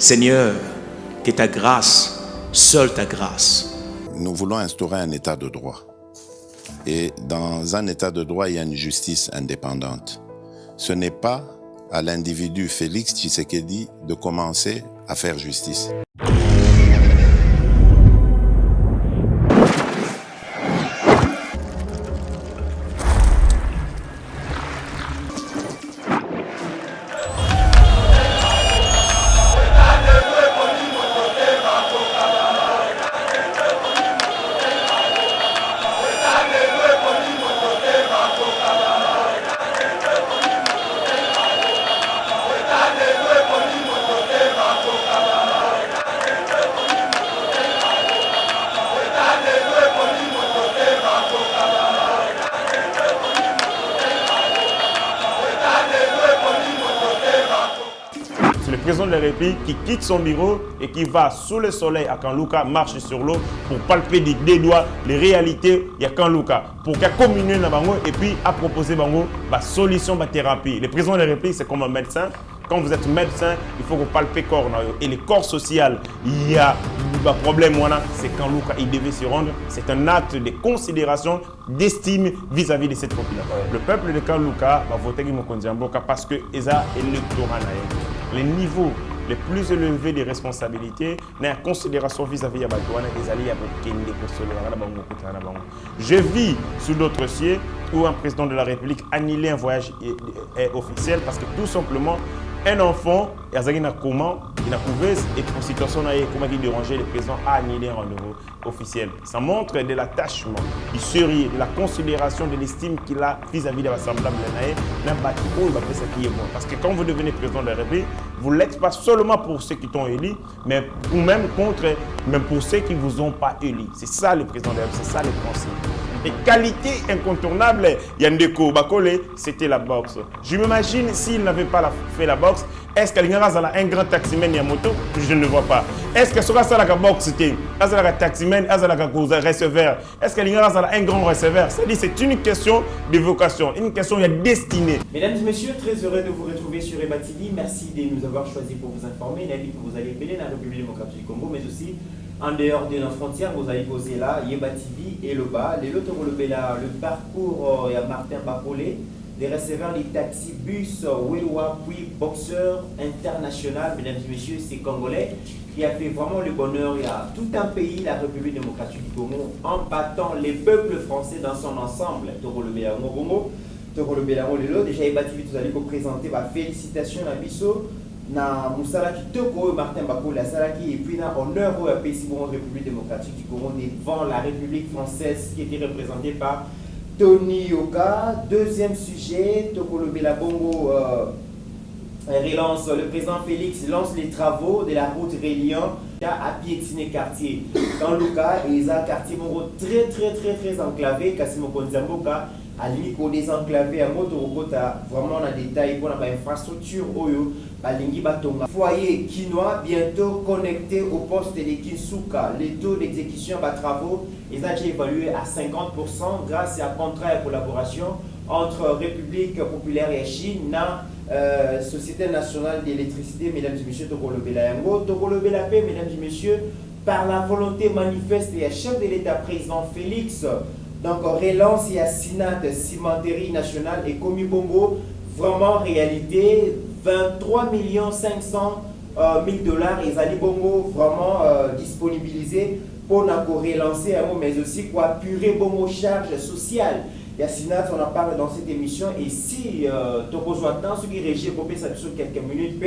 Seigneur, que ta grâce, seule ta grâce. Nous voulons instaurer un état de droit. Et dans un état de droit, il y a une justice indépendante. Ce n'est pas à l'individu Félix Tshisekedi de commencer à faire justice. C'est le président de la République qui quitte son bureau et qui va sous le soleil à Kanlouka, marche sur l'eau pour palper des doigts les réalités de Kanlouka, pour qu'à communier na bango et puis à proposer bango la solution de thérapie. Le président de la République, c'est comme un médecin. Quand vous êtes médecin, il faut que vous palpez corps. Et les corps sociaux, il y a un problème, c'est quand Luka il devait se rendre. C'est un acte de considération, d'estime vis-à-vis de cette population. Le peuple de Kanlouka va voter Mokondiamboka parce que ESA électorat. Les niveaux les plus élevés des responsabilités, n'a considération vis-à-vis de Batouana, je vis sous d'autres cieux où un président de la République annulé un voyage officiel parce que tout simplement, un enfant, il a comment, il a couvert et pour situation comment il dérangeait le président a annulé un rendez-vous officiel. Ça montre de l'attachement, du sérieux, de la considération, de l'estime qu'il a vis-à-vis de l'Assemblée parce que quand vous devenez président de la République, vous l'êtes pas seulement pour ceux qui t'ont élu, mais ou même pour ceux qui ne vous ont pas élu. C'est ça le président de la République, c'est ça le principe. Et qualité incontournable, Yandeko Bakole, c'était la boxe. Je m'imagine s'il n'avait pas fait la boxe, est-ce qu'il y a un grand taximan Yamoto? Je ne le vois pas. Est-ce que sera ça la boxe c'était un taximan, un receveur? Est-ce qu'il y a un grand receveur? C'est une question de vocation, une question de destinée. Mesdames et messieurs, très heureux de vous retrouver sur Eba TV. Merci de nous avoir choisi pour vous informer. L'invite que vous allez appeler la République démocratique du Congo, mais aussi en dehors de nos frontières, vous allez poser là, Yeba TV et le bas. Les lots le parcours de Martin Bakole, des receveurs des taxis bus, Weloa, puis boxeur international, mesdames et messieurs, c'est Congolais qui a fait vraiment le bonheur. Il y a tout un pays, la République démocratique du Congo, en battant les peuples français dans son ensemble. Toro le Bélango Congo, Toro le Bélango Lelo. Déjà, Yeba TV, vous allez vous présenter. Félicitations à Bisso. Na musala kitoko Martin Bakole la salaki et puis na honneur au pays bon République démocratique du Congo devant la République française qui était représentée par Tony Yoka. Deuxième sujet, Tokolo Belabongo relance, le président Félix lance les travaux de la route reliant à piétiner quartier. Dans le cas, il y a un quartier très enclavé, Kasimo Konzamboka, à limite qu'on désenclavé à moto vraiment dans détail pour l'infrastructure Oyo, Balingi Batonga. Foyer quinois bientôt connecté au poste de Kinsuka. Les taux d'exécution des travaux ils ont été évalués à 50% grâce à un contrat de collaboration entre République populaire et Chine, Société nationale d'électricité, mesdames et messieurs, Tokolo Belayango, Tokolo Belapé, mesdames et messieurs, par la volonté manifeste et chef de l'État président Félix. Donc, relance et assinat de cimenterie nationale et Komi Bongo, vraiment réalité, 23 500 000 dollars et Zali Bongo vraiment disponibilisé pour relancer un mot, mais aussi pour apurer Bongo charge sociale. Yassinat, on en parle dans cette émission et si Toko Joatan, ce qui régit pour ça sur quelques minutes,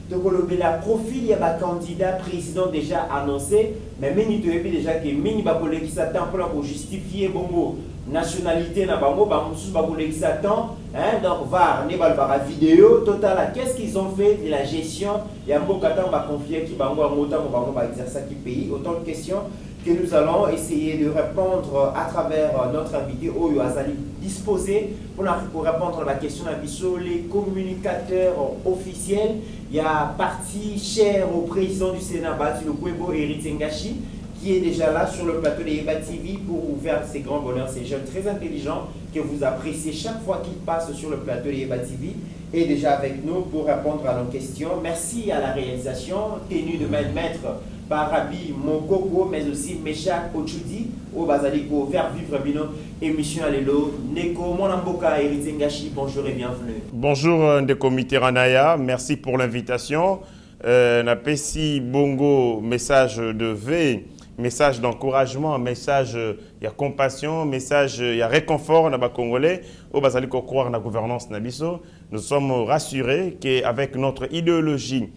Toko Lobela profil, il y a un candidat président déjà annoncé, mais Meni Toyebi déjà que Meni Bakole qui s'attend pour justifier Bongo nationalité na Bango, Bamoussou Bakole qui s'attend, donc VAR, Nebalbara vidéo, total, qu'est-ce qu'ils ont fait de la gestion? Il y a un beau Katan va confier qui Bango en autant Bango va exercer qui pays, autant de questions que nous allons essayer de répondre à travers notre invité Oyo Azali disposé pour répondre à la question sur les communicateurs officiels. Il y a parti cher au président du Sénat, Bati Lukwebo Eric Ngashi, qui est déjà là sur le plateau de Eba TV pour vous faire ces grands bonheurs, ces jeunes très intelligents que vous appréciez chaque fois qu'ils passent sur le plateau de Eba TV. est déjà avec nous pour répondre à nos questions. Merci à la réalisation tenue de maître par Rabi Mokoko, mais aussi Meshak Ochudi, au Bazaliko, faire vivre Bino, émission Alelo, Neko, Monamboka, Héritier Ngashi, bonjour et bienvenue. Bonjour Ndeko Mitterranaya, merci pour l'invitation. Napesi Bongo, message de V, message d'encouragement, message il y a compassion, message il y a réconfort dans les Congolais, au Bazaliko croire dans la gouvernance Nabiso. Nous sommes rassurés qu'avec notre idéologie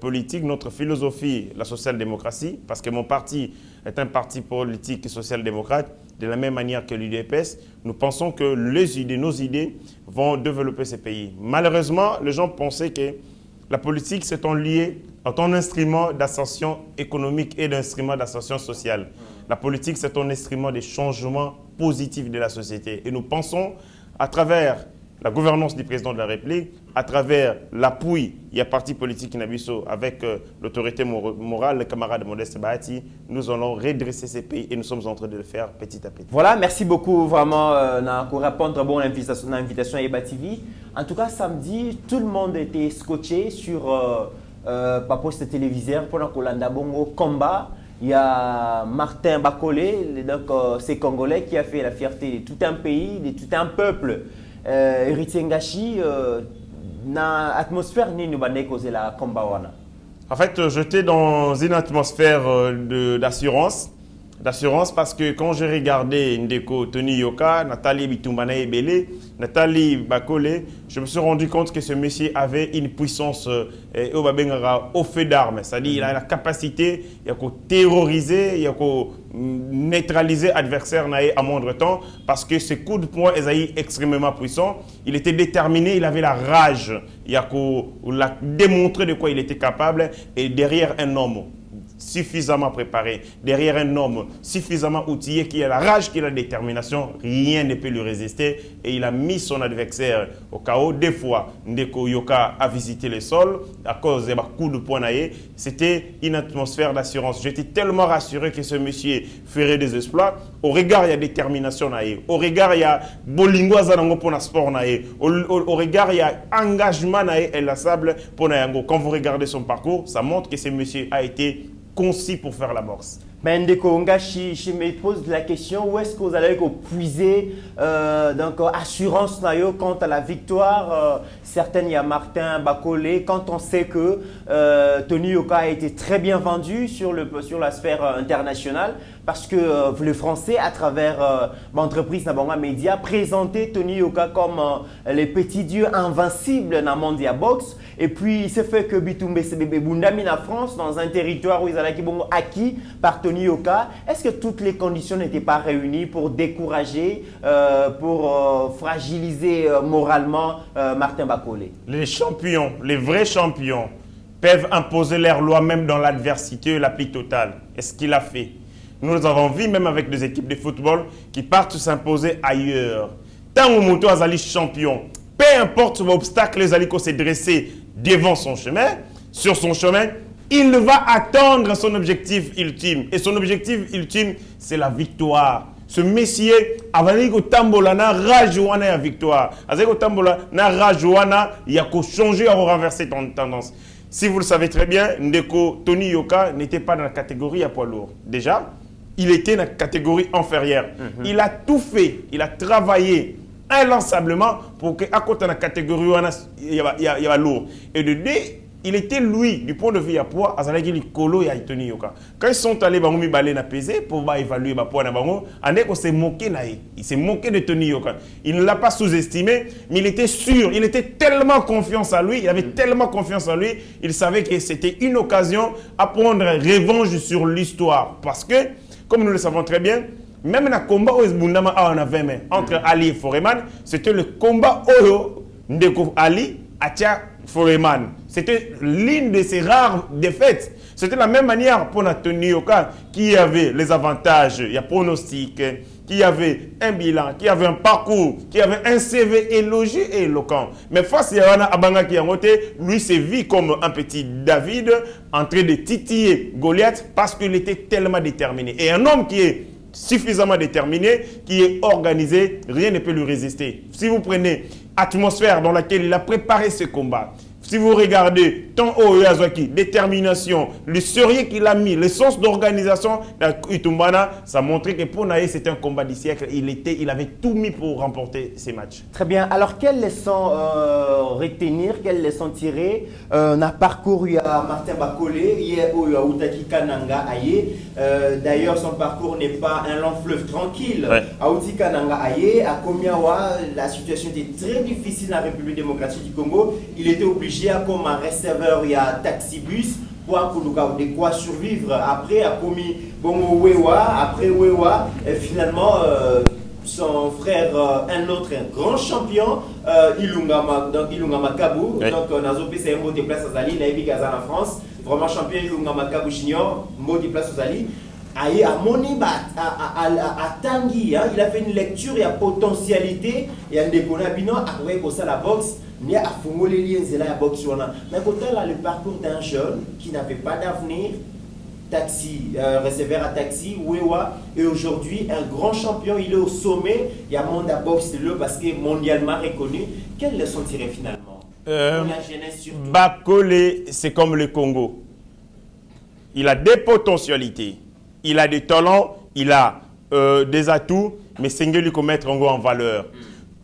politique, notre philosophie, la social-démocratie, parce que mon parti est un parti politique et social-démocrate, de la même manière que l'UDPS, nous pensons que nos idées vont développer ces pays. Malheureusement, les gens pensaient que la politique c'est un instrument d'ascension économique et d'instrument d'ascension sociale. La politique c'est un instrument de changement positif de la société. Et nous pensons, à travers la gouvernance du président de la République, à travers l'appui, il y a parti politique Nabiso avec l'autorité morale, le camarade Modeste Bahati, nous allons redresser ces pays et nous sommes en train de le faire petit à petit. Voilà, merci beaucoup vraiment pour répondre bon à l'invitation à Eba TV. En tout cas, samedi, tout le monde était scotché sur poste téléviseur pendant qu'on a bongo combat. Il y a Martin Bakolé, donc c'est Congolais qui a fait la fierté de tout un pays, de tout un peuple. Héritier Ngashi, na atmosphère ni nous bandé causer la combat wana. En fait, j'étais dans une atmosphère d'assurance parce que quand j'ai regardé Ndeko Tony Yoka, Nathalie Bitumbana Ebele, Nathalie Bakole, je me suis rendu compte que ce monsieur avait une puissance au fait d'armes. C'est-à-dire qu'il a la capacité de terroriser, de neutraliser l'adversaire à moindre temps parce que ses coups de poing étaient extrêmement puissants. Il était déterminé, il avait la rage. Il a démontré de quoi il était capable et derrière un homme suffisamment préparé, derrière un homme suffisamment outillé qui a la rage, qui a la détermination, rien ne peut lui résister et il a mis son adversaire au chaos. Des fois, Ndeko Yoka a visité le sol à cause des coups de poing. C'était une atmosphère d'assurance. J'étais tellement rassuré que ce monsieur ferait des exploits. Au regard, il y a détermination. Au regard, il y a bolingo pour le sport. Au regard, il y a engagement et la sable pour Nayango. Quand vous regardez son parcours, ça montre que ce monsieur a été concis pour faire la boxe. Mais Ndeko Ngashi, je me pose la question, où est-ce que vous allez puiser assurance quant à la victoire certaines, il y a Martin Bakolé, quand on sait que Tony Yoka a été très bien vendu sur la sphère internationale, parce que le Français, à travers l'entreprise Nabanga Media, présentait Tony Yoka comme les petits dieux invincibles dans le monde de la boxe. Et puis, il s'est fait que Bitumbe Sebebe Bundami en France, dans un territoire où ils allaient acquis par Tony Yoka. Est-ce que toutes les conditions n'étaient pas réunies pour décourager, pour fragiliser moralement Martin Bakolé? Les champions, les vrais champions, peuvent imposer leurs lois même dans l'adversité et l'appli totale. Est-ce qu'il a fait? Nous avons vu même avec des équipes de football qui partent s'imposer ailleurs. Tant que Moto Azali champion, peu importe l'obstacle, les Aliko s'est dressé devant son chemin, sur son chemin, il va atteindre son objectif ultime. Et son objectif ultime, c'est la victoire. Ce monsieur, avant que Tambola na rajouna la victoire, avec que Tambola na rajouna, il y a qu'à changer, à renverser ton tendance. Si vous le savez très bien, Ndeko Tony Yoka n'était pas dans la catégorie à poids lourd. Déjà, il était dans la catégorie inférieure. Il a tout fait, il a travaillé inlassablement pour qu'à côté de la catégorie, il y a lourd. Et de deux, il était lui, du point de vue à poids, Azalaki Likolo et Tony Yoka. Quand ils sont allés à peser pour évaluer le poids, il s'est moqué. Il s'est moqué de Tony Yoka. Il ne l'a pas sous-estimé, mais il était sûr, il était tellement confiance en lui, il avait tellement confiance en lui, il savait que c'était une occasion à prendre revanche sur l'histoire. Parce que, comme nous le savons très bien, même dans le combat entre Ali et Foreman, c'était le combat Ndeko Ali Atia Foreman. C'était l'une de ses rares défaites. C'était la même manière pour Tony Yoka qui avait les avantages, il y a pronostic, qui avait un bilan, qui avait un parcours, qui avait un CV élogieux et éloquent. Mais face à Yana Abanga qui a monté, lui s'est vu comme un petit David en train de titiller Goliath parce qu'il était tellement déterminé. Et un homme qui est suffisamment déterminé, qui est organisé, rien ne peut lui résister. Si vous prenez l'atmosphère dans laquelle il a préparé ce combat, si vous regardez tant au Yazaki, détermination, le sérieux qu'il a mis, le sens d'organisation, ça montrait que pour Naé, c'était un combat du siècle. Il avait tout mis pour remporter ces matchs. Très bien. Alors, quelles leçons retenir, quelles leçons tirer on a parcouru à Martin Bakolé, hier au Outaki Kananga Aye. D'ailleurs, son parcours n'est pas un long fleuve tranquille. À Outaki Kananga Aye, à Komiawa, la situation était très difficile dans la République démocratique du Congo. Il était obligé comme un receveur, il y a taxibus pour de quoi survivre. Après, a commis bon Wewa, après Wewa, et finalement son frère, un autre, un grand champion, Ilunga Makabu, donc Nazopi c'est un mot de place à Zali, Naïbi Gazan en France, vraiment champion Ilunga Makabu Junior, mot de place à Zali. À Monibat, à Tanguy, il a fait une lecture, il y a potentialité, il y a un déconnabino, après pour ça la boxe. Il y a les liens de la boxe. Mais quand on a le parcours d'un jeune qui n'avait pas d'avenir, taxi, receveur à taxi, Wewa, et aujourd'hui un grand champion, il est au sommet. Il y a monde à boxe parce qu'il est mondialement reconnu. Quelle leçon tirer finalement pour la jeunesse surtout? Bakolé, c'est comme le Congo. Il a des potentialités, il a des talents, il a des atouts, mais c'est lui qu'on mettre en valeur.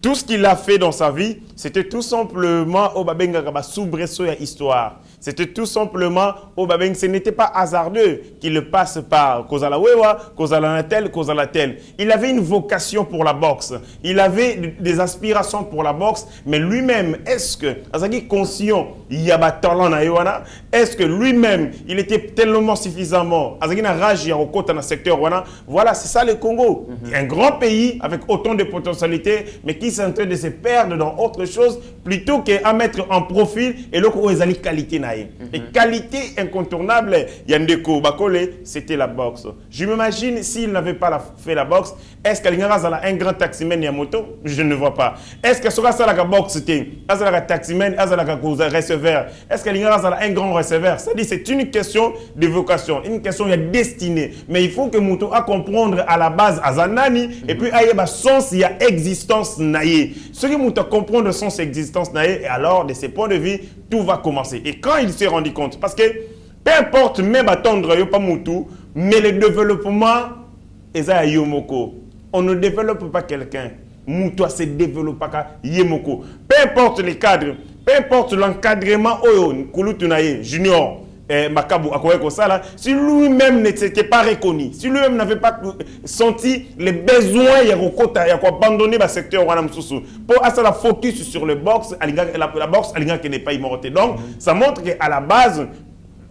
Tout ce qu'il a fait dans sa vie, c'était tout simplement au Babenga soubresaut et histoire. C'était tout simplement au Babenga. Ce n'était pas hasardeux qu'il le passe par Kozala Wewa, Kozala tel, Kozala tel. Il avait une vocation pour la boxe. Il avait des aspirations pour la boxe, mais lui-même, est-ce que, Azaki conscient, il y a un talent na Yowana, est-ce que lui-même, il était tellement suffisamment, Azaki na rage ya okota na secteur Wana. Voilà, c'est ça le Congo. Un grand pays avec autant de potentialités, mais qui est en train de se perdre dans autre chose plutôt qu'à mettre en profil et là où ils allaient qualité naïe. Et qualité incontournable, Yandeko Bakole, c'était la boxe. Je m'imagine s'il n'avait pas fait la boxe, est-ce qu'il y a un grand taximan Yamoto? Je ne vois pas. Est-ce que sera ça la boxe c'était un taximan, un receveur? Est-ce qu'il y a un grand receveur? C'est une question de vocation, une question de destinée. Mais il faut que Mouto a comprendre à la base à Zanani et puis il y a sens, il y a existence naïe. Ce qui Mouto comprendre sens existence naïe et alors de ses points de vue tout va commencer. Et quand il s'est rendu compte, parce que peu importe même attendre pas Moutou, mais le développement est à Yomoko. On ne développe pas quelqu'un. Moutoua se développe pas Yemoko. Peu importe les cadres, peu importe l'encadrement junior, Makabu, si lui-même ne s'était pas reconnu, si lui-même n'avait pas senti les besoins, il y a abandonner le secteur pour la focus sur le boxe, la boxe qui n'est pas immortelle. Donc, ça montre qu'à la base,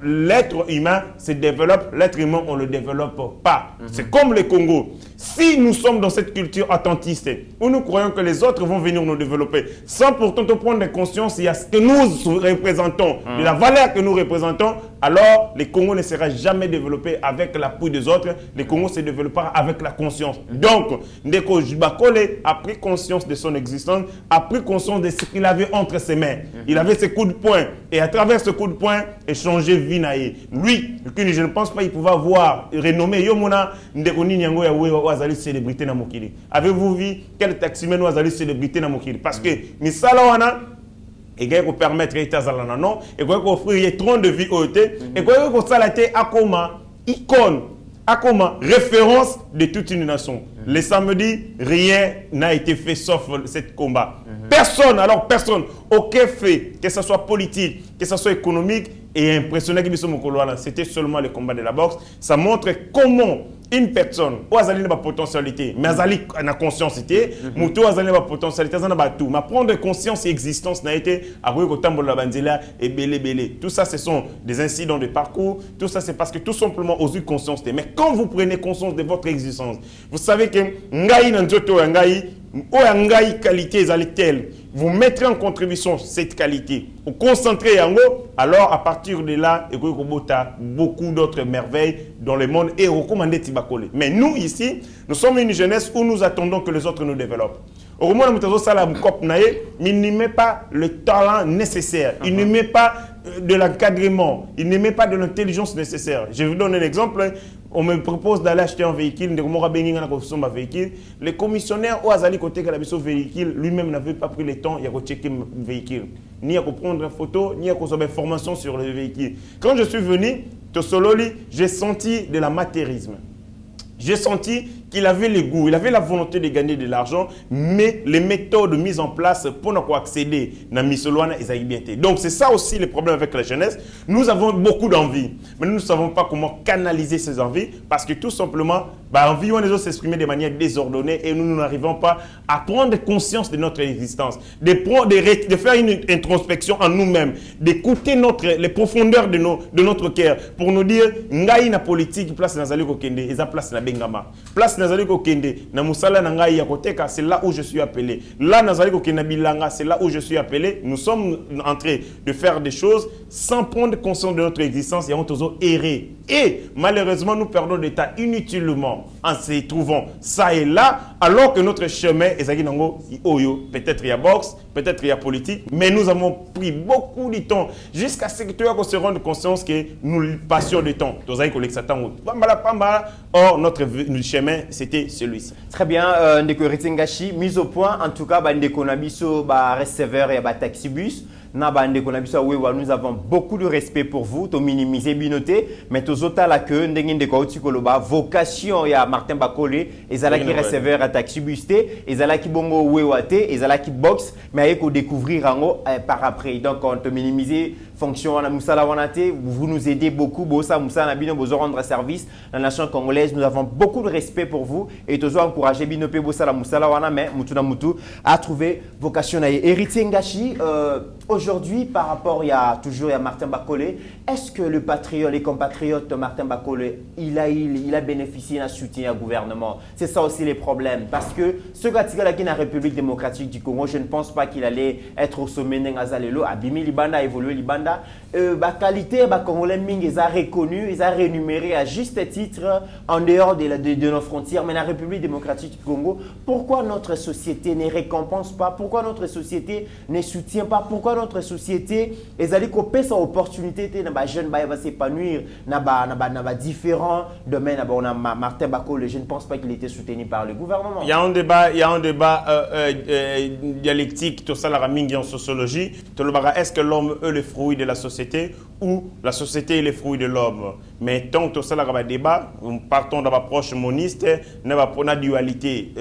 l'être humain se développe, l'être humain, on ne le développe pas. C'est comme le Congo. Si nous sommes dans cette culture attentiste, où nous croyons que les autres vont venir nous développer, sans pourtant prendre conscience de ce que nous représentons, de la valeur que nous représentons, alors le Congo ne sera jamais développé avec l'appui des autres. Le Congo se développera avec la conscience. Donc, Ndeko Bakole a pris conscience de son existence, a pris conscience de ce qu'il avait entre ses mains. Il avait ses coups de poing. Et à travers ce coup de poing, échanger Vinaye. Lui, je ne pense pas qu'il pouvait avoir renommé Yomona Ndeko Ninyango ya Wazali célébrité na Mokili. Avez-vous vu quel taximen Wazali célébrité na Mokili? Parce que Misalawana, et qu'il faut permettre d'être non, et qu'il faut offrir tronc de vie au thé, et qu'il faut salater à comment icône, à comment référence de toute une nation. Le samedi, rien n'a été fait sauf ce combat. Personne, alors personne, aucun fait, que ce soit politique, que ce soit économique, et impressionnant que c'était seulement le combat de la boxe. Ça montre comment une personne, ou azali na potentialité, mais azali na conscience, muto azali na potentialité, azali na tout. Mais prendre conscience et existence n'a été à Ruyotambo la bandela et belé. Tout ça, ce sont des incidents de parcours. Tout ça, c'est parce que tout simplement, aux yeux de conscience. Mais quand vous prenez conscience de votre existence, vous savez que ngai nanzoto ngai, ou ngai qualité ezali telle, vous mettrez en contribution cette qualité, vous concentrez en haut, alors à partir de là, il y a beaucoup d'autres merveilles dans le monde et recommandé Tibakole. Mais nous ici, nous sommes une jeunesse où nous attendons que les autres nous développent. Au moins, il ne met pas le talent nécessaire, il ne met pas de l'encadrement, il ne met pas de l'intelligence nécessaire. Je vous donne un exemple. On me propose d'aller acheter un véhicule, le commissionnaire au Azali côté que véhicule, lui-même n'avait pas pris le temps de checker le véhicule, ni à prendre une photo, ni à faire une formation sur le véhicule. Quand je suis venu, j'ai senti de l'amateurisme. J'ai senti qu'il avait le goût, il avait la volonté de gagner de l'argent, mais les méthodes mises en place pour nous accéder à Misoloana et Zaïbiété. Donc c'est ça aussi le problème avec la jeunesse. Nous avons beaucoup d'envie, mais nous ne savons pas comment canaliser ces envies parce que tout simplement, envie on les autres s'exprimer de manière désordonnée et nous n'arrivons pas à prendre conscience de notre existence, de faire une introspection en nous-mêmes, d'écouter les profondeurs de notre cœur pour nous dire, ngai na politique place nazali kokende, eza place na bengama, place nazali kokende na musala na ngai ya koteka, c'est là où je suis appelé. Là nazali kokende bilanga, c'est là où je suis appelé. Nous sommes en train de faire des choses sans prendre conscience de notre existence et on toujours erré. Et malheureusement, nous perdons des temps inutilement en se trouvant ça et là, alors que notre chemin est peut-être il y a boxe, peut-être il y a politique, mais nous avons pris beaucoup de temps jusqu'à ce que tu se rende conscience que nous passions du temps. Or, notre chemin, c'était celui-ci. Très bien, Ndeko Ritingashi, mise au point, en tout cas, Ndeko Nabiso, receveur et taxibus. Nous avons beaucoup de respect pour vous, to minimiser binoté, mais to zota la que ndenge ndeko utikoloba vocation ya Martin Bakole, ezala qui receveur à taxibusté, ezala qui bongo wewate, ezala qui box, mais ayeko découvrir ango par après. Donc on te minimiser fonction à Moussala Wanate, vous nous aidez beaucoup, Bossa Moussala Bino, vous rendre service la nation congolaise. Nous avons beaucoup de respect pour vous et tous encourager Binope Bossa la Moussala Wana, mais Mutuna Mutu à trouver vocation à héritier Ngashi. Aujourd'hui, par rapport à toujours à Martin Bakole, est-ce que le patriote, les compatriotes de Martin Bakole, il a bénéficié d'un soutien au gouvernement? C'est ça aussi les problèmes. Parce que ce gars qui est la République démocratique du Congo, je ne pense pas qu'il allait être au sommet d'Azalelo, Abimi Libanda, évoluer Libanda. La qualité, les Congolais Ming, ils ont reconnu, ils ont rémunéré à juste titre en dehors de nos frontières. Mais la République démocratique du Congo, pourquoi notre société ne récompense pas? Pourquoi notre société ne soutient pas? Pourquoi notre société ils allaient couper son opportunité de jeunes va s'épanouir dans différents domaines? On a Martin Bakole, je ne pense pas qu'il était soutenu par le gouvernement. Il y a un débat dialectique tout ça la ramingi en sociologie. Est-ce que l'homme est le fruit de la société ou la société est le fruit de l'homme? Mais tant que tout ça la débat, partons dans l'approche moniste, pour la dualité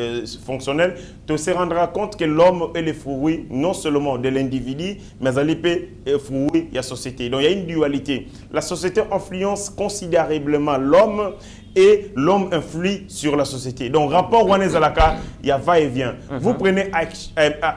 fonctionnelle, tu se rendras compte que l'homme est le fruit non seulement de l'individu, mais fruit de la société. Donc il y a une dualité. La société influence considérablement l'homme et l'homme influe sur la société. Donc rapport Wanezalaka, il y a va-et-vient. Vous prenez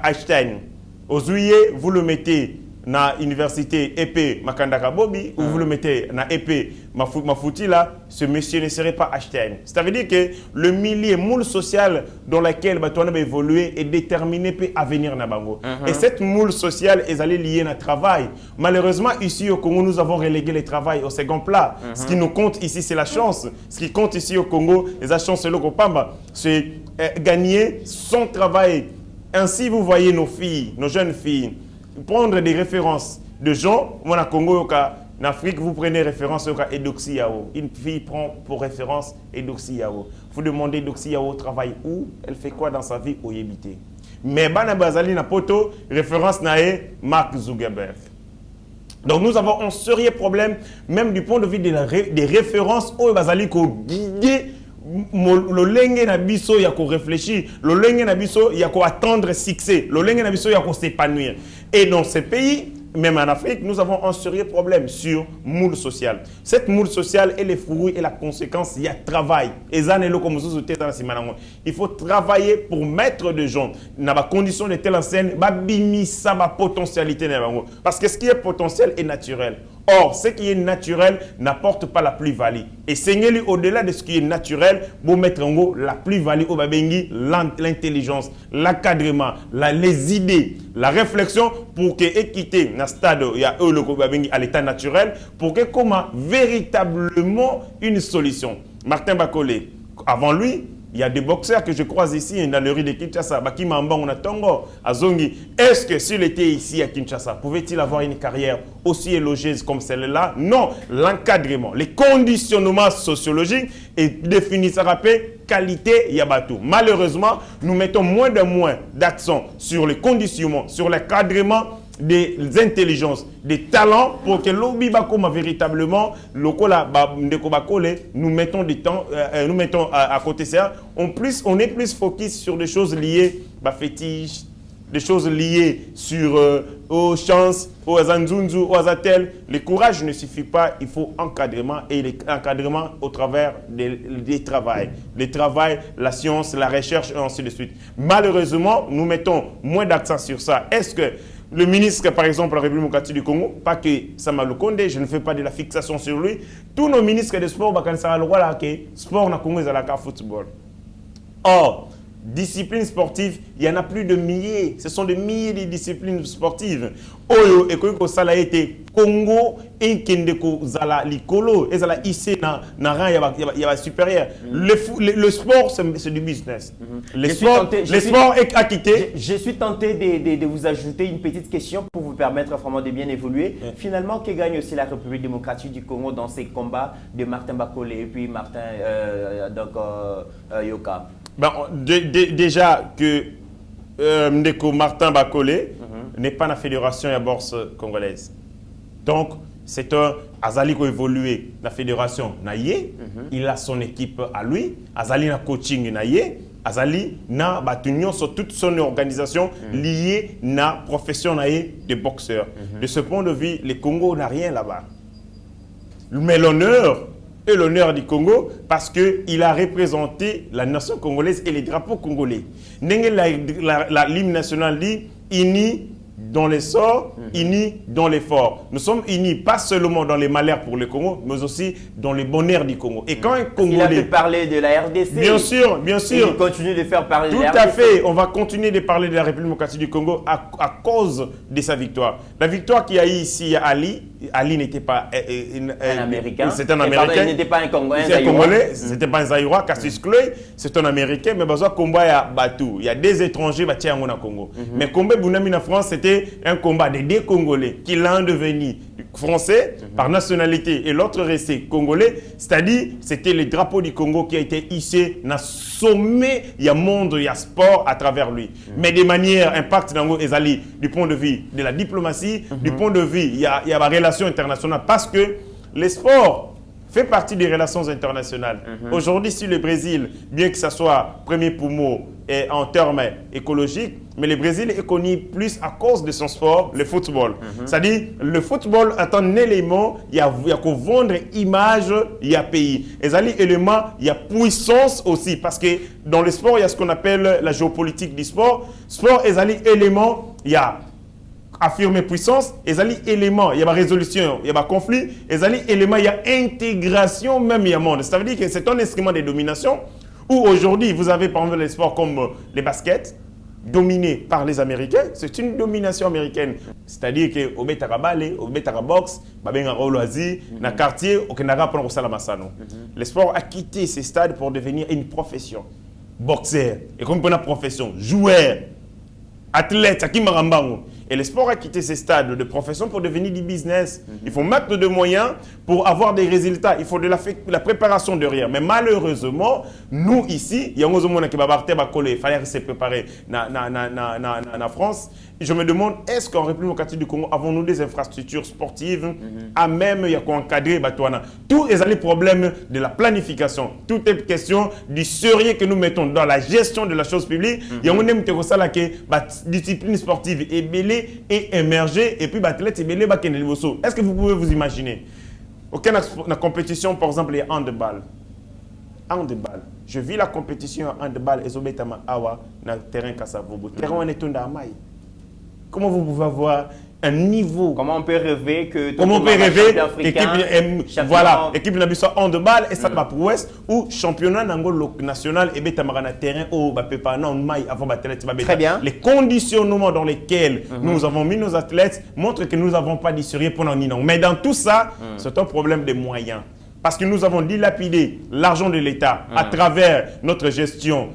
Einstein, au juillet, vous le mettez na université épée Makandaka Bobi ou vous le mettez na épée Mafouti là, ce monsieur ne serait pas Einstein. Ça veut dire que le milieu moule social dans lequel on a évolué est déterminé pour avenir na bango. Et cette moule sociale est allée liée à travail. Malheureusement ici au Congo nous avons relégué le travail au second plat. Ce qui nous compte ici c'est la chance. Ce qui compte ici au Congo, les chances le Kopamba, c'est gagner son travail. Ainsi vous voyez nos filles, nos jeunes filles prendre des références de gens, moi en Congo, en Afrique, vous prenez référence à Edoxi Yao. Une fille prend pour référence Edoxi Yao. Vous demandez Edoxi Yao travaille où? Elle fait quoi dans sa vie au Yébité? Mais Bana Bazali na poto, référence nae Mark Zuckerberg. Donc nous avons un sérieux problème, même du point de vue des références au Bazali ko guider le lenge na biso ya ko réfléchir, le lenge na biso ya ko attendre succès, le lenge na biso ya ko s'épanouir. Et dans ces pays, même en Afrique, nous avons un sérieux problème sur moule social. Cette moule sociale est le fruit et la conséquence, il y a travail. Il faut travailler pour mettre des gens dans la condition de telle enseigne, sa potentialité. Parce que ce qui est potentiel est naturel. Or, ce qui est naturel n'apporte pas la plus-value. Et Seigneur, au-delà de ce qui est naturel, vous mettre en haut la plus-value au babengi, l'intelligence, l'encadrement, les idées, la réflexion pour que équité dans stade il y a le babengi à l'état naturel pour que comment véritablement une solution. Martin Bakole, avant lui, Il y a des boxeurs que je croise ici dans le rue de Kinshasa. Baki Mambang, on a Tongo, Azongi. Est-ce que s'il était ici à Kinshasa, pouvait-il avoir une carrière aussi élogieuse comme celle-là? Non. L'encadrement, les conditionnements sociologiques et définis ça rappelle qualité Yabatou. Malheureusement, nous mettons moins d'accent sur les conditionnements, sur l'encadrement des intelligences, des talents pour que l'obi bakoma véritablement nous mettons du temps, nous mettons à côté ça. On est plus focus sur des choses liées fétiches, des choses liées sur aux chances, aux azanzunzu, aux azatel. Le courage ne suffit pas, il faut encadrement et l'encadrement au travers des travails. Le travail, la science, la recherche et ainsi de suite. Malheureusement, nous mettons moins d'accent sur ça. Est-ce que le ministre, par exemple, de la République démocratique du Congo, pas que Sama Lukonde, je ne fais pas de la fixation sur lui, tous nos ministres de sport, sport na Congo, c'est football. Or, disciplines sportives, il y en a plus de milliers. Ce sont des milliers de disciplines sportives. Oyo et Koyoko Sala été Congo et Kendeko Zala Likolo et Zala Issé na rang yaba supérieur. Le sport c'est du business. Le sport est acquitté. Je suis tenté de vous ajouter une petite question pour vous permettre vraiment de bien évoluer. Finalement, que gagne aussi la République démocratique du Congo dans ces combats de Martin Bakole et puis Martin Yoka? Déjà que Ndeko Martin Bakole n'est pas la fédération et la bourse congolaise. Donc, c'est un Azali qui a évolué la fédération naïe. Il a son équipe à lui. Azali na coaching naïe. Azali na batunion sur toute son organisation liée na profession naïe de boxeur. De ce point de vue, le Congo n'a rien là-bas. Mais l'honneur et l'honneur du Congo parce qu'il a représenté la nation congolaise et les drapeaux congolais. L'hymne national dit unis dans les sorts, unis dans les forts. Nous sommes unis pas seulement dans les malheurs pour le Congo, mais aussi dans les bonheurs du Congo. Et quand un Congolais... Il a fait parler de la RDC. Bien sûr, bien sûr. Il continue de faire parler de la RDC. Tout à fait. On va continuer de parler de la République démocratique du Congo à cause de sa victoire. La victoire qu'il y a eu ici à Ali, Ali n'était pas un Américain. C'est un Américain. Il n'était pas un Congolais. C'est un Congolais. C'était pas un Zaïrois. Cassius Clay, c'est un Américain. Mais besoin combat à Batou. Il y a des étrangers qui tiennent au Congo. Mais combat Bounami en France, c'était un combat des deux Congolais qui l'un devenu français par nationalité et l'autre resté congolais. C'est-à-dire, c'était le drapeau du Congo qui a été hissé dans le sommet. Il y a monde, il y a sport à travers lui. Mais de manière impact dans les du point de vue de la diplomatie, du point de vue, il y a la relation internationale parce que le sport fait partie des relations internationales. Aujourd'hui, si le Brésil, bien que ce soit premier poumon et en termes écologiques, mais le Brésil est connu plus à cause de son sport, le football. C'est-à-dire, le football est un élément, il y a qu'au vendre image, il y a pays. Et ça, élément, il y a puissance aussi, parce que dans le sport, il y a ce qu'on appelle la géopolitique du sport. Sport, et ça, élément, il y a affirmer puissance, et ça, élément, il y a résolution, il y a conflit, et ça, élément, il y a intégration, même il y a monde. Ça veut dire que c'est un instrument de domination, où aujourd'hui, vous avez par exemple les sports comme les baskets, dominé par les Américains, c'est une domination américaine. C'est-à-dire que au Betarabale, au Betarabox, babenga loisir, dans le quartier, au Canada pour le Salamasano. Le sport a quitté ces stades pour devenir une profession. Boxeur, et comme une profession, joueur, athlète, Akimarambango. Et le sport a quitté ces stades de profession pour devenir du business. Il faut mettre de moyens pour avoir des résultats. Il faut de la préparation derrière. Mais malheureusement, nous ici, il y a un monde qui il fallait se préparer en France. Et je me demande, est-ce qu'en République démocratique du Congo, avons-nous des infrastructures sportives à même encadrer Batouana? Tout est les problèmes de la planification. Tout est question du sérieux que nous mettons dans la gestion de la chose publique. Il y a une discipline sportive est belée et émerger et puis est-ce que vous pouvez vous imaginer aucune compétition, par exemple les handball. Je vis la compétition handball et Zobetama Awa dans le terrain Kassavobo. Terrain est un amai. Comment vous pouvez avoir un niveau? Comment on peut rêver que l'équipe n'a pas handball et ça va pour ouest ou championnat national et betamara terrain au bapépa non mai avant athlète. Très bien. Les conditionnements dans lesquels nous avons mis nos athlètes montrent que nous n'avons pas d'issurier pendant ni non. Mais dans tout ça, c'est un problème de moyens. parce que nous avons dilapidé l'argent de l'État à travers notre gestion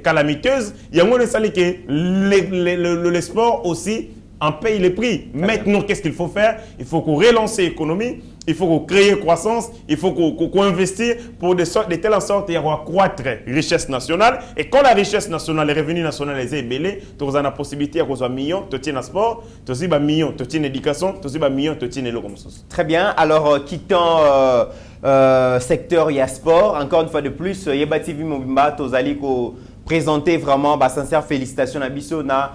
calamiteuse. Il y a un que le sport aussi en paye les prix. Maintenant, qu'est-ce qu'il faut faire? Il faut qu'on relance l'économie, il faut qu'on crée croissance, il faut qu'on investisse de telle sorte qu'il y aura croître richesse nationale. Et quand la richesse nationale, les revenus nationaux les ébélés, tu as la possibilité d'avoir un million, tu tiens le sport, tu as un million, tu tiens l'éducation, tu as un million, tu tiens le comme ça. Très bien. Alors, quittant secteur il y a sport, encore une fois de plus, Yeba TV Mobimba, tu as présenter vraiment, sincère félicitations à Bissona.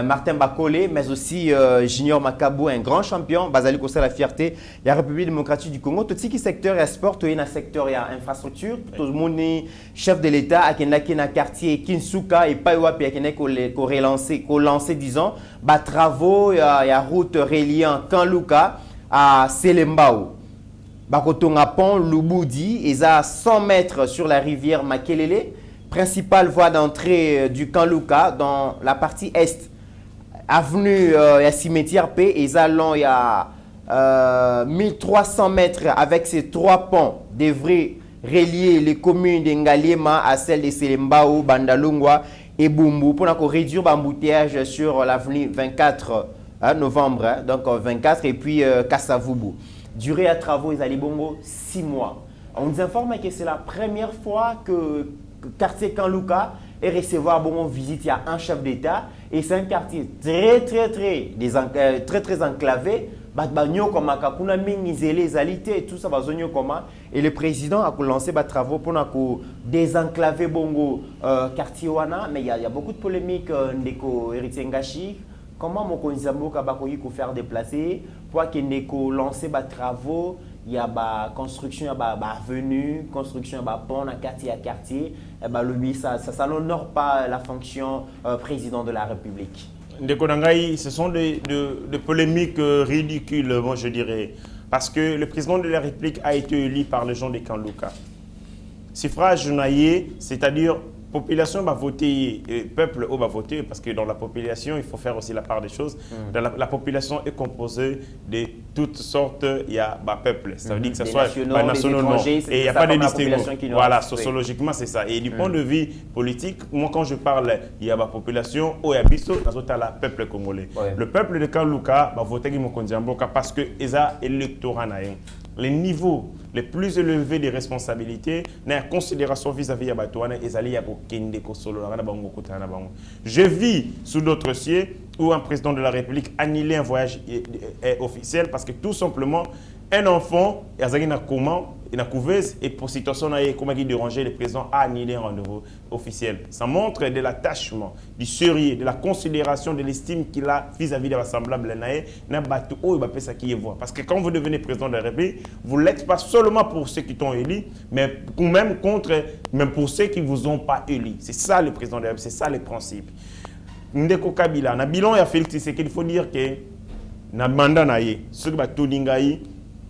Martin Bakole, mais aussi Junior Makabou, un grand champion, Bazali Kossa la fierté, la République démocratique du Congo. Tout ce qui est secteur et sport, tout est dans le secteur et infrastructure. Tout le monde est chef de l'État, à un quartier Kinsuka et Paiwapi, à qui lancé, disons, travaux, il y a route reliant Kanluka à Selembao. Bakotonga Pont, Lubudi, ils à 100 mètres sur la rivière Makelele. Principale voie d'entrée du Kanluka dans la partie est. Avenue, il y a cimetière P et allons, il y a 1300 mètres avec ces 3 ponts devraient relier les communes d'Engaliema à celles de Selembao, Bandalungwa et Bumbu pour réduire l'embouteillage sur l'avenue 24 novembre, donc 24 et puis Kassavubu. Durée à travaux, ils allaient bongo 6 mois. On nous informe que c'est la première fois que quartier Kanluka et recevoir bon visite, il y a un chef d'État et c'est un quartier très enclavé. Et le président a lancé des travaux pour désenclaver bongo quartier wana, mais il y a beaucoup de polémiques ndeko héritier Ngashi. Comment mon Nzamboka bakoyi ko faire déplacer pour qu'il lancé des travaux. Il y a la construction, il y a la avenue, construction, il y a pont quartier à quartier. Ça n'honore pas la fonction président de la République. Ce sont des polémiques ridicules, moi je dirais. Parce que le président de la République a été élu par les gens de Kanluka. Suffrage naïe, c'est-à-dire population va voter, peuple va voter, parce que dans la population, il faut faire aussi la part des choses. Dans la population est composée de toutes sortes, il y a peuple. Ça veut dire que ce soit nationaux, non. Et il n'y a pas de distinction. Voilà, sociologiquement, c'est ça. Et du point de vue politique, moi, quand je parle, il y a la population, il y a Bisso, il y a le peuple congolais. Le peuple de Kanluka va voter parce que ils ont électorat. Les niveaux les plus élevés des responsabilités, n'a considération vis-à-vis de Batouane et Zali Kende Kosolo. Je vis sous d'autres cieux où un président de la République annulé un voyage officiel parce que tout simplement un enfant il a comment il a couveuse et pour situation comment il dérangeait le président a annulé un rendez-vous officiel. Ça montre de l'attachement, du sérieux, de la considération, de l'estime qu'il a vis-à-vis de l'assemblable parce que quand vous devenez président de la République, vous ne l'êtes pas seulement pour ceux qui t'ont élu, mais même pour ceux qui ne vous ont pas élu. C'est ça le président de la République, c'est ça le principe. Ndeko Kabila, na bilan ya Félix Tshisekedi, il faut dire que na mandat na ye, ce que tout lingayi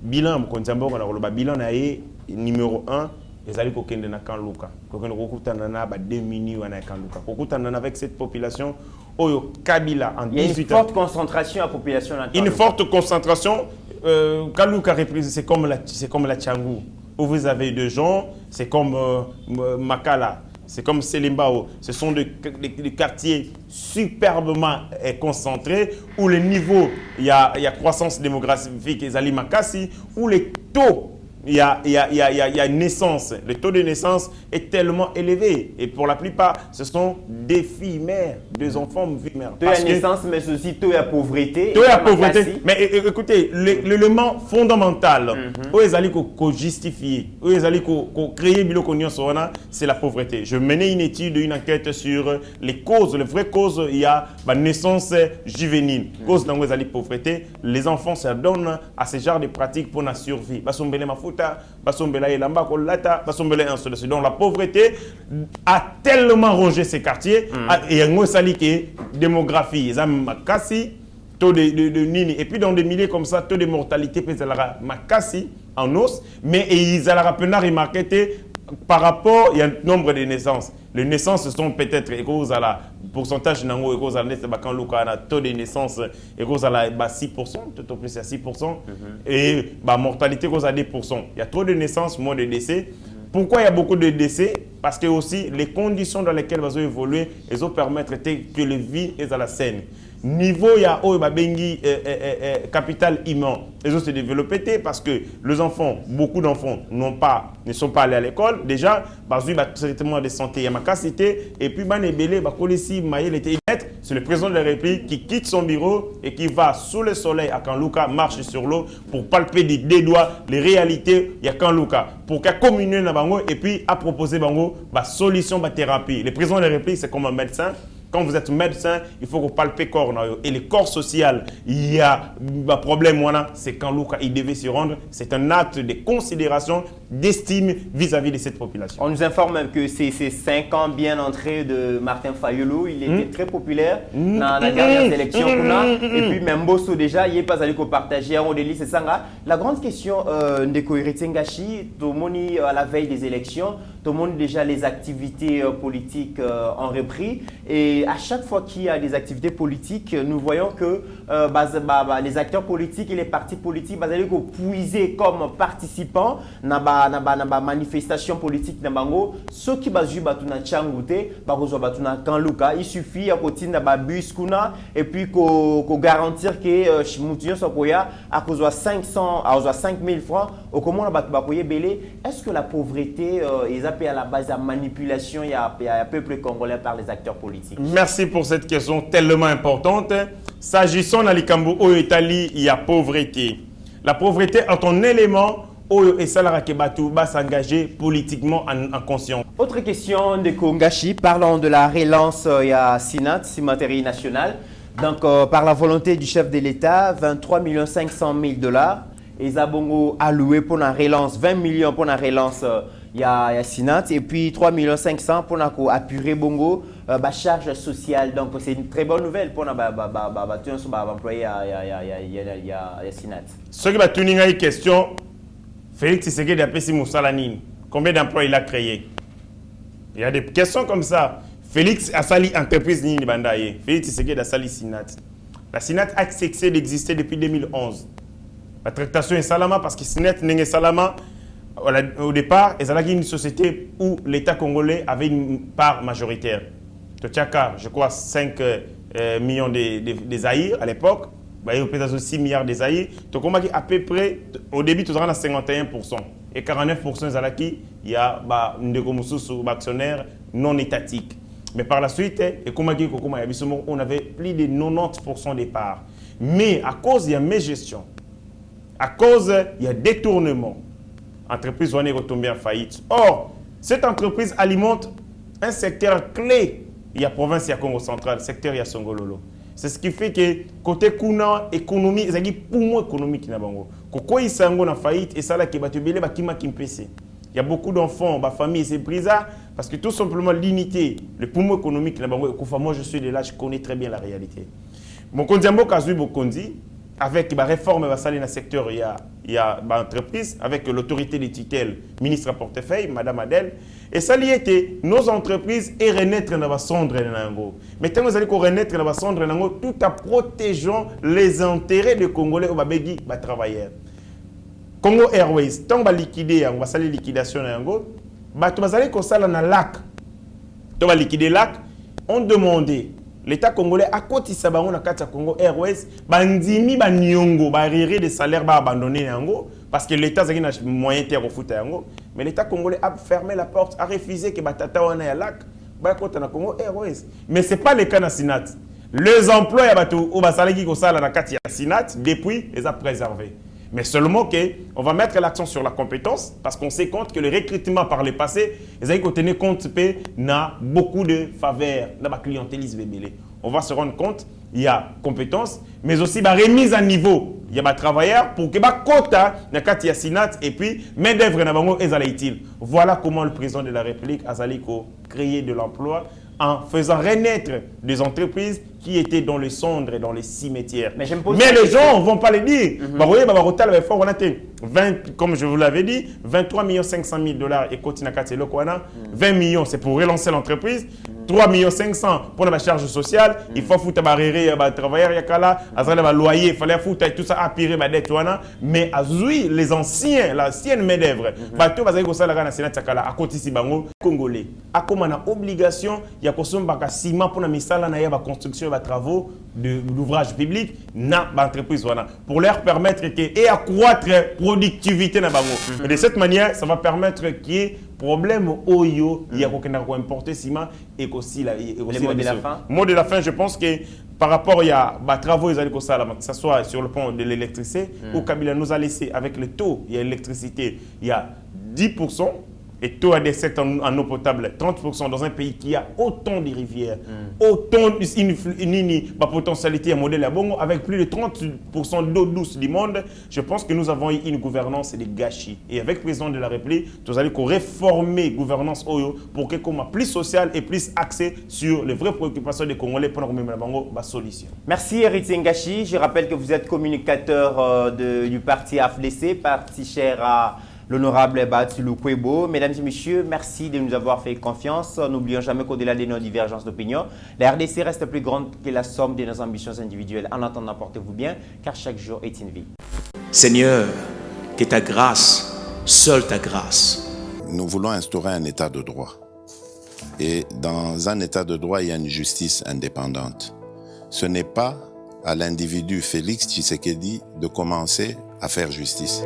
bilan mkonzambo na koloba bilan na ye numéro 1 ezali kokende na Kanluka. Kokende kokutana na ba 2 minutes wana Kanluka. Kokutana avec cette population oyo Kabila en 18 ans. Il y a une forte concentration à la population na Kanluka. Une forte concentration Kanluka c'est comme la Tchangou où vous avez deux gens, c'est comme Makala. C'est comme Selembao, ce sont des quartiers superbement concentrés où le niveau, il y a croissance démographique, Zali Makassi, où les taux, il y a naissance, le taux de naissance est tellement élevé. Et pour la plupart, ce sont des filles mères, des enfants filles mères. Taux de naissance, mais aussi taux de pauvreté. Taux de pauvreté. Mais écoutez, l'élément fondamental, où ils allaient justifier, où ils allaient créer c'est la pauvreté. Je menais une étude, une enquête sur les causes, les vraies causes. Il y a la naissance juvénile. Cause dans la pauvreté, les enfants se donnent à ce genre de pratiques pour la survie. Donc la pauvreté a tellement rongé ces quartiers et il y a une démographie, taux de nini et puis dans des milliers comme ça taux de mortalité peut être makasi en os mais ils allaient peine remarquer par rapport, il y a un nombre de naissances. Les naissances sont peut-être égaux à la pourcentage nango égaux à la taux de naissance égaux à la 6%, tout au plus à 6%, et mortalité égaux à 2%. Il y a trop de naissances, moins de décès. Pourquoi il y a beaucoup de décès? Parce que aussi les conditions dans lesquelles ils vont évoluer, elles vont permettre que les vies soient à la scène. Niveau il y a capital humain, ils vont se développer parce que les enfants, beaucoup d'enfants ne sont pas allés à l'école. Déjà, traitement de santé, il y a ma capacité et puis c'est le président de la République qui quitte son bureau et qui va sous le soleil à Kanlouka, marche sur l'eau pour palper des doigts les réalités il y a Kanlouka pour qu'à communier na bango et puis à proposer bango solution thérapie. Le président de la République c'est comme un médecin. Quand vous êtes médecin, il faut que vous palpez le corps. Et le corps social, il y a un problème, c'est quand Luka il devait se rendre. C'est un acte de considération, d'estime vis-à-vis de cette population. On nous informe même que ces 5 ans bien entrés de Martin Fayulu, il était très populaire dans la dernière élection. Et puis même Bosso déjà, il n'est pas allé partager en délit, c'est ça. La grande question de Koiritengashi, tout le monde à la veille des élections, tout le monde déjà les activités politiques ont repris. Et à chaque fois qu'il y a des activités politiques, nous voyons que les acteurs politiques et les partis politiques vont puiser comme participants dans la manifestation politique. Ceux qui ont Tchangouté, Kanlouka, il suffit de bus et puis garantir que Chimoution Sokoya a 5 000 francs. Est-ce que la pauvreté est à la base de la manipulation il y a un peuple congolais par les acteurs politiques? Merci pour cette question tellement importante. S'agissant de l'Ikambo au Italie, il y a pauvreté. La pauvreté est un élément où et Salara Kebatu va s'engager politiquement en conscience. Autre question de Kongashi, parlons de la relance il y a Sinat, Cimenterie nationale. Donc par la volonté du chef de l'État, 23 500 000 $. Et Zabongo alloué pour la relance, 20 millions pour la relance. Il y a Sinat et puis 3 500 000 pour appuyer Bongo la charge sociale. Donc c'est une très bonne nouvelle pour les employés à Sinat. Ce qui va tenir une question, Félix Tshisekedi a payé Moussalanine. Combien d'emplois il a créé? Il y a des questions comme ça. Félix a sali entreprise Nini Bandaye. Félix Tshisekedi a sali Sinat. La Sinat a cessé d'exister depuis 2011. La tractation est Salama parce que Sinat n'est Salama. Au départ, il y a une société où l'État congolais avait une part majoritaire. Tchaka, je crois 5 millions de Zaïre à l'époque. Il y a peut-être 6 milliards de Zaïre. Donc, à peu près, au début, tu as 51%. Et 49%, il y a un actionnaire non étatique. Mais par la suite, on avait plus de 90% des parts. Mais à cause de mes gestions, à cause il y a détournement, l'entreprise va retomber en faillite. Or, cette entreprise alimente un secteur clé. Il y a province, il y a Congo central, le secteur, il y a Songololo. C'est ce qui fait que côté Kuna, économie, il y a pour moi économique qui n'a pas. Quand il y a une faillite, et ça là qui va te béler, il y a beaucoup d'enfants, ma famille, c'est brisé parce que tout simplement l'unité, le poumon économique qui n'a pas. Moi, je suis de là, je connais très bien la réalité. Mon Kondiambo Kazui Bokondi, avec la réforme dans le secteur, il y a une entreprise, avec l'autorité de tutelle, ministre à portefeuille, Madame Adèle. Et ça lié était nos entreprises et renaître dans la cendre. Mais quand vous allez renaître dans la cendre, tout en protégeant les intérêts des Congolais au Babégi, les travailleurs. Congo Airways, tant que liquider, on va salir liquidation, on va salir qu'on salle dans le lac. On va liquider le lac, on demandait. L'État congolais a côté Sabaron à Congo Airways, bandimi banyongo, barrière des salaires ba abandonné yango parce que l'État a un moyen de au foot yango, mais l'État congolais a fermé la porte, a refusé que batata wana ya lac ba côté na Congo Airways. Mais c'est pas le cas na Sinat. Les emplois ya batu au basalaki ko sala na kati ya Sinat depuis les a préservés. Mais seulement qu'on va mettre l'accent sur la compétence parce qu'on sait compte que le recrutement par le passé, ils ont tenu compte que n'a beaucoup de faveurs, dans la clientélisme. On va se rendre compte, il y a compétence, mais aussi la remise à niveau. Il y a des travailleurs pour que les quotas na Sinat et puis main d'œuvre na bango est utile. Voilà comment le président de la République a créé de l'emploi en faisant renaître des entreprises qui étaient dans les cendres et dans les cimetières. Mais les gens ne vont pas le dire. Comme je vous l'avais dit, 23 500 000 $ et Kotinakate Lokwana, 20 millions, c'est pour relancer l'entreprise. 3 500 000 pour la charge sociale. Il faut foutre les travailleurs, le loyer, il fallait foutre tout ça à pire ma dette. Mais les anciens, l'ancienne main-d'œuvre, bateau basé ko sala kana sénat takala à côté si bango congolais. A comme on a obligation, il y a kosomba ka ciment pour la misala na ya ba construction ba travaux de l'ouvrage public na ba entreprise wana pour leur permettre et accroître productivité na bango. De cette manière, ça va permettre qu'il y ait problème Oyo, il y a quelqu'un qui importer ciment et aussi la mot de la fin. Mot de la fin, je pense que par rapport à travaux, que ce soit sur le pont de l'électricité, où Kabila nous a laissé avec le taux, il y a l'électricité, il y a 10%. Et taux à décès en eau potable, 30% dans un pays qui a autant de rivières, autant de potentialité à modèle à Bongo, avec plus de 30% d'eau douce du monde, je pense que nous avons eu une gouvernance de gâchis. Et avec le président de la République, nous allons réformer la gouvernance Oyo pour qu'elle soit plus sociale et plus axée sur les vraies préoccupations des Congolais pour nous donner une solution. Merci Héritier Ngachi. Je rappelle que vous êtes communicateur du parti AFDC, parti cher à l'honorable Batsulu Kwebo. Mesdames et messieurs, merci de nous avoir fait confiance. N'oublions jamais qu'au-delà de nos divergences d'opinion, la RDC reste plus grande que la somme de nos ambitions individuelles. En attendant, portez-vous bien, car chaque jour est une vie. Seigneur, que ta grâce, seule ta grâce. Nous voulons instaurer un état de droit. Et dans un état de droit, il y a une justice indépendante. Ce n'est pas à l'individu Félix Tshisekedi de commencer à faire justice.